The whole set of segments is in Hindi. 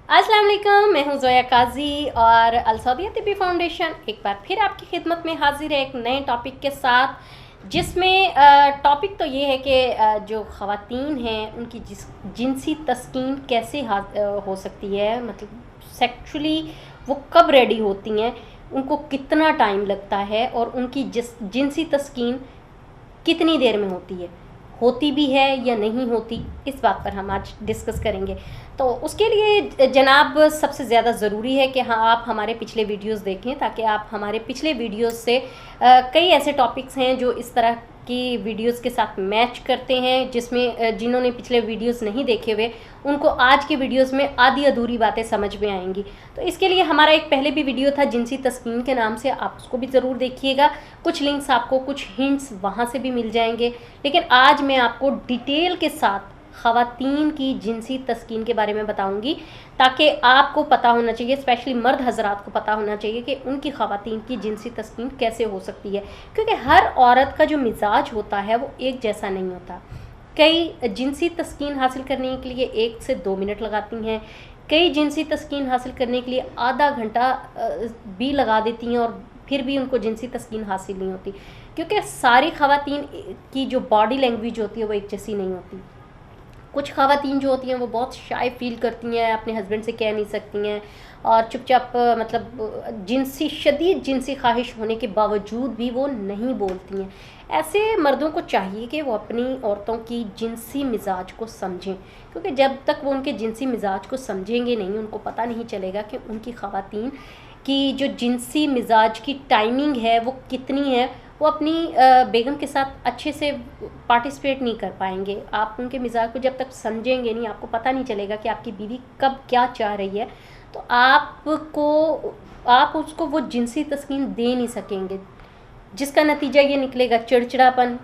अस्सलाम वालेकुम, मैं हूं जोया काजी और अल सौदिया तिब्बी फाउंडेशन एक बार फिर आपकी खिदमत में हाजिर है एक नए टॉपिक के साथ, जिसमें टॉपिक तो ये है कि जो ख़वातीन हैं उनकी जिनसी तस्कीन कैसे हो सकती है, मतलब सेक्सुअली वो कब रेडी होती हैं, उनको कितना टाइम लगता है और उनकी जिनसी तस्कीन कितनी देर में होती भी है या नहीं होती, इस बात पर हम आज डिस्कस करेंगे। तो उसके लिए जनाब सबसे ज़्यादा ज़रूरी है कि हाँ आप हमारे पिछले वीडियोस देखें, ताकि आप हमारे पिछले वीडियोस से कई ऐसे टॉपिक्स हैं जो इस तरह की वीडियोस के साथ मैच करते हैं, जिसमें जिन्होंने पिछले वीडियोस नहीं देखे हुए उनको आज के वीडियोस में आधी अधूरी बातें समझ में आएंगी। तो इसके लिए हमारा एक पहले भी वीडियो था जिनसी तस्कीन के नाम से, आप उसको भी ज़रूर देखिएगा। कुछ लिंक्स आपको, कुछ हिंट्स वहाँ से भी मिल जाएंगे। लेकिन आज मैं आपको डिटेल के साथ ख़वातीन की जिनसी तस्कीन के बारे में बताऊंगी, ताकि आपको पता होना चाहिए, स्पेशली मर्द हजरात को पता होना चाहिए कि उनकी ख़वातीन की जिनसी तस्कीन कैसे हो सकती है। क्योंकि हर औरत का जो मिजाज होता है वो एक जैसा नहीं होता। कई जिनसी तस्कीन हासिल करने के लिए 1 से 2 मिनट लगाती हैं, कई जिनसी तस्कीन हासिल करने के लिए आधा घंटा भी लगा देती हैं और फिर भी उनको जिनसी तस्कीन हासिल नहीं होती। क्योंकि सारी ख़वातीन की जो बॉडी लैंग्वेज होती है वो एक जैसी नहीं होती। कुछ ख़वातीन जो होती हैं वो बहुत शाय फील करती हैं, अपने हस्बैंड से कह नहीं सकती हैं और चुपचाप मतलब शदीद जिनसी ख्वाहिश होने के बावजूद भी वो नहीं बोलती हैं। ऐसे मर्दों को चाहिए कि वो अपनी औरतों की जिनसी मिजाज को समझें, क्योंकि जब तक वो उनके जिनसी मिजाज को समझेंगे नहीं, उनको पता नहीं चलेगा कि उनकी ख़वातीन की जो जिनसी मिजाज की टाइमिंग है वो कितनी है। वो अपनी बेगम के साथ अच्छे से पार्टिसिपेट नहीं कर पाएंगे। आप उनके मिजाज को जब तक समझेंगे नहीं, आपको पता नहीं चलेगा कि आपकी बीवी कब क्या चाह रही है, तो आप उसको वो जिनसी तस्कीन दे नहीं सकेंगे, जिसका नतीजा ये निकलेगा चिड़चिड़ापन,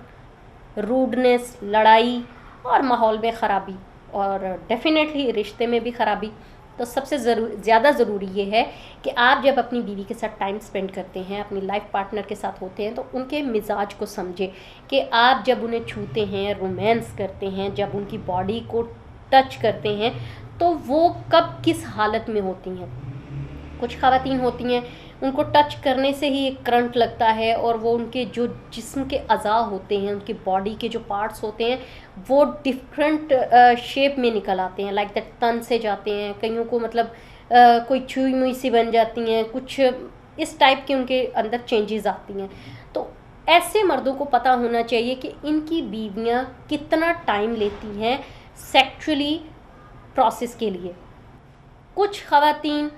रूडनेस, लड़ाई और माहौल में ख़राबी और डेफिनेटली रिश्ते में भी ख़राबी। तो सबसे ज़्यादा ज़रूरी ये है कि आप जब अपनी बीवी के साथ टाइम स्पेंड करते हैं, अपनी लाइफ पार्टनर के साथ होते हैं, तो उनके मिजाज को समझें कि आप जब उन्हें छूते हैं, रोमांस करते हैं, जब उनकी बॉडी को टच करते हैं, तो वो कब किस हालत में होती हैं। कुछ ख़वातीन होती हैं उनको टच करने से ही एक करंट लगता है और वो उनके जो जिस्म के अज़ा होते हैं, उनकी बॉडी के जो पार्ट्स होते हैं वो डिफरेंट शेप में निकल आते हैं, लाइक दैट तन से जाते हैं, कईयों को मतलब कोई छुई मुई सी बन जाती हैं, कुछ इस टाइप के उनके अंदर चेंजेस आती हैं। तो ऐसे मर्दों को पता होना चाहिए कि इनकी बीवियां कितना टाइम लेती हैं सेक्सुअली प्रोसेस के लिए। कुछ ख़वातीन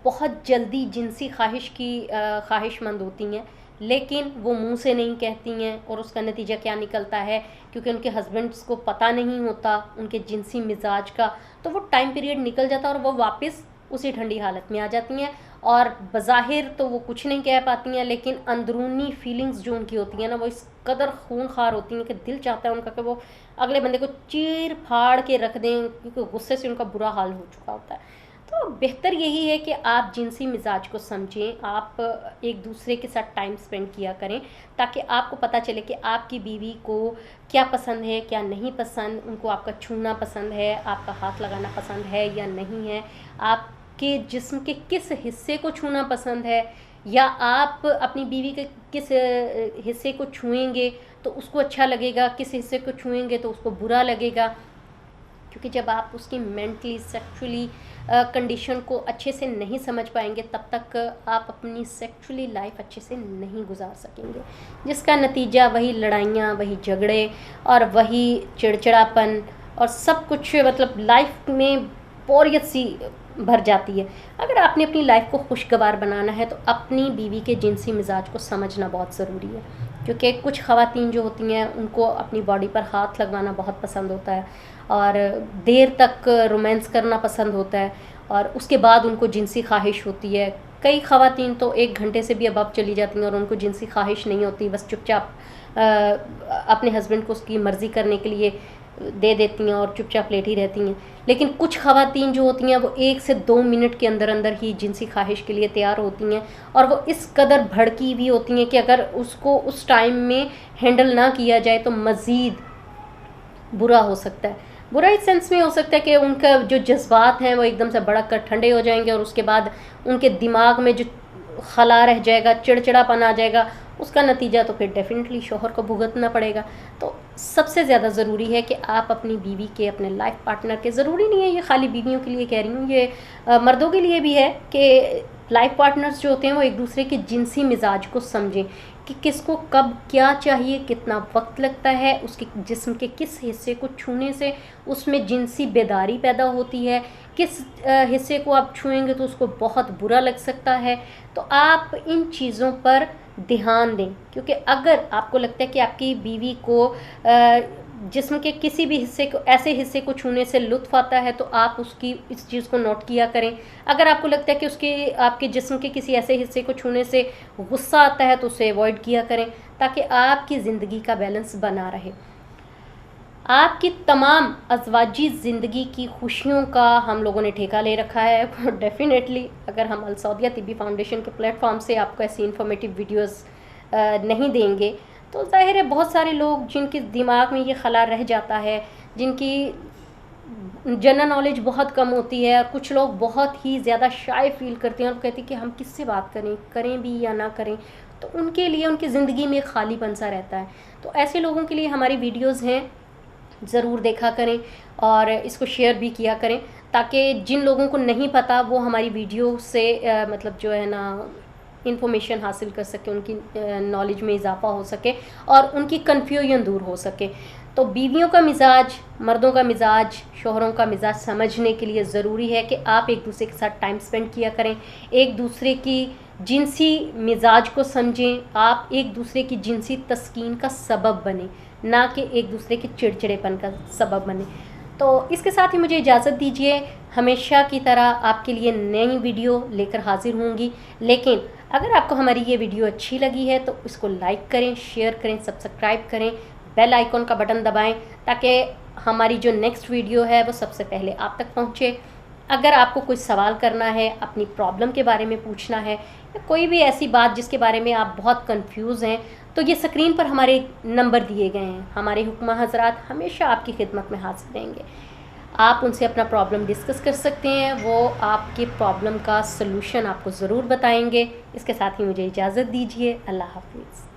बहुत जल्दी जिनसी ख्वाहिशमंद होती हैं, लेकिन वो मुंह से नहीं कहती हैं और उसका नतीजा क्या निकलता है, क्योंकि उनके हस्बैंड्स को पता नहीं होता उनके जिनसी मिजाज का, तो वो टाइम पीरियड निकल जाता है और वो वापस उसी ठंडी हालत में आ जाती हैं। और बज़ाहिर तो वो कुछ नहीं कह पाती हैं, लेकिन अंदरूनी फीलिंग्स जो उनकी होती हैं ना, वो इस कदर खूनखार होती हैं कि दिल चाहता है उनका कि वो अगले बंदे को चीर फाड़ के रख दें, क्योंकि गुस्से से उनका बुरा हाल हो चुका होता है। तो बेहतर यही है कि आप जिनसी मिजाज को समझें, आप एक दूसरे के साथ टाइम स्पेंड किया करें, ताकि आपको पता चले कि आपकी बीवी को क्या पसंद है, क्या नहीं पसंद, उनको आपका छूना पसंद है, आपका हाथ लगाना पसंद है या नहीं है, आपके जिस्म के किस हिस्से को छूना पसंद है, या आप अपनी बीवी के किस हिस्से को छुएंगे तो उसको अच्छा लगेगा, किस हिस्से को छुएंगे तो उसको बुरा लगेगा। क्योंकि जब आप उसकी मेंटली सेक्सुअली कंडीशन को अच्छे से नहीं समझ पाएंगे, तब तक आप अपनी सेक्सुअली लाइफ अच्छे से नहीं गुजार सकेंगे, जिसका नतीजा वही लड़ाइयाँ, वही झगड़े और वही चिड़चिड़ापन और सब कुछ, मतलब लाइफ में बोरियत सी भर जाती है। अगर आपने अपनी लाइफ को खुशगवार बनाना है तो अपनी बीवी के जिनसी मिजाज को समझना बहुत ज़रूरी है। क्योंकि कुछ ख़वातीन जो होती हैं उनको अपनी बॉडी पर हाथ लगवाना बहुत पसंद होता है और देर तक रोमांस करना पसंद होता है, और उसके बाद उनको जिनसी ख्वाहिश होती है। कई ख़वातीन तो 1 घंटे से भी अबव चली जाती हैं और उनको जिनसी ख्वाहिश नहीं होती, बस चुपचाप अपने हस्बैंड को उसकी मर्ज़ी करने के लिए दे देती हैं और चुपचाप लेटी रहती हैं। लेकिन कुछ ख़वातीन जो होती हैं वो 1 से 2 मिनट के अंदर अंदर ही जिनसी ख्वाहिश के लिए तैयार होती हैं, और वो इस कदर भड़की भी होती हैं कि अगर उसको उस टाइम में हैंडल ना किया जाए तो मज़ीद बुरा हो सकता है। बुरा इस सेंस में हो सकता है कि उनका जो जज्बात हैं वो एकदम से भड़क कर ठंडे हो जाएंगे और उसके बाद उनके दिमाग में जो खला रह जाएगा, चिड़चिड़ापन आ जाएगा, उसका नतीजा तो फिर डेफिनेटली शौहर को भुगतना पड़ेगा। तो सबसे ज़्यादा ज़रूरी है कि आप अपनी बीवी के, अपने लाइफ पार्टनर के, ज़रूरी नहीं है ये खाली बीवियों के लिए कह रही हूँ, ये मर्दों के लिए भी है कि लाइफ पार्टनर्स जो होते हैं वो एक दूसरे के जिनसी मिजाज को समझें कि किसको कब क्या चाहिए, कितना वक्त लगता है, उसके जिस्म के किस हिस्से को छूने से उसमें जिनसी बेदारी पैदा होती है, किस हिस्से को आप छुएंगे तो उसको बहुत बुरा लग सकता है। तो आप इन चीज़ों पर ध्यान दें, क्योंकि अगर आपको लगता है कि आपकी बीवी को जिस्म के किसी भी हिस्से को, ऐसे हिस्से को छूने से लुत्फ़ आता है, तो आप उसकी इस चीज़ को नोट किया करें। अगर आपको लगता है कि उसके आपके जिस्म के किसी ऐसे हिस्से को छूने से गुस्सा आता है तो उसे अवॉइड किया करें, ताकि आपकी ज़िंदगी का बैलेंस बना रहे। आपकी तमाम अज़वाजी ज़िंदगी की खुशियों का हम लोगों ने ठेका ले रखा है। डेफ़िनेटली अगर हम अल सऊदिया तिब्बी फाउंडेशन के प्लेटफॉर्म से आपको ऐसी इन्फॉर्मेटिव वीडियोस नहीं देंगे तो ज़ाहिर है बहुत सारे लोग जिनके दिमाग में ये खला रह जाता है, जिनकी जनरल नॉलेज बहुत कम होती है, और कुछ लोग बहुत ही ज़्यादा शाय फील करते हैं और कहते हैं कि हम किससे बात करें भी या ना करें, तो उनके लिए उनकी ज़िंदगी में खालीपन सा रहता है। तो ऐसे लोगों के लिए हमारी वीडियोस हैं, ज़रूर देखा करें और इसको शेयर भी किया करें, ताकि जिन लोगों को नहीं पता वो हमारी वीडियो से मतलब जो है ना इन्फॉर्मेशन हासिल कर सके, उनकी नॉलेज में इजाफ़ा हो सके और उनकी कन्फ्यूजन दूर हो सके। तो बीवियों का मिजाज, मर्दों का मिजाज, शोहरों का मिजाज समझने के लिए ज़रूरी है कि आप एक दूसरे के साथ टाइम स्पेंड किया करें, एक दूसरे की जिनसी मिजाज को समझें, आप एक दूसरे की जिनसी तस्कीन का सबब बने, ना कि एक दूसरे के चिड़चिड़ेपन का सबब बने। तो इसके साथ ही मुझे इजाज़त दीजिए, हमेशा की तरह आपके लिए नई वीडियो लेकर हाजिर होंगी। लेकिन अगर आपको हमारी ये वीडियो अच्छी लगी है तो इसको लाइक करें, शेयर करें, सब्सक्राइब करें, बेल आइकॉन का बटन दबाएं, ताकि हमारी जो नेक्स्ट वीडियो है वो सबसे पहले आप तक पहुँचे। अगर आपको कोई सवाल करना है, अपनी प्रॉब्लम के बारे में पूछना है, या कोई भी ऐसी बात जिसके बारे में आप बहुत कंफ्यूज हैं, तो ये स्क्रीन पर हमारे नंबर दिए गए हैं। हमारे हुक्मा हज़रात हमेशा आपकी खिदमत में हाजिर रहेंगे। आप उनसे अपना प्रॉब्लम डिस्कस कर सकते हैं, वो आपके प्रॉब्लम का सलूशन आपको ज़रूर बताएंगे। इसके साथ ही मुझे इजाज़त दीजिए। अल्लाह हाफ़िज़।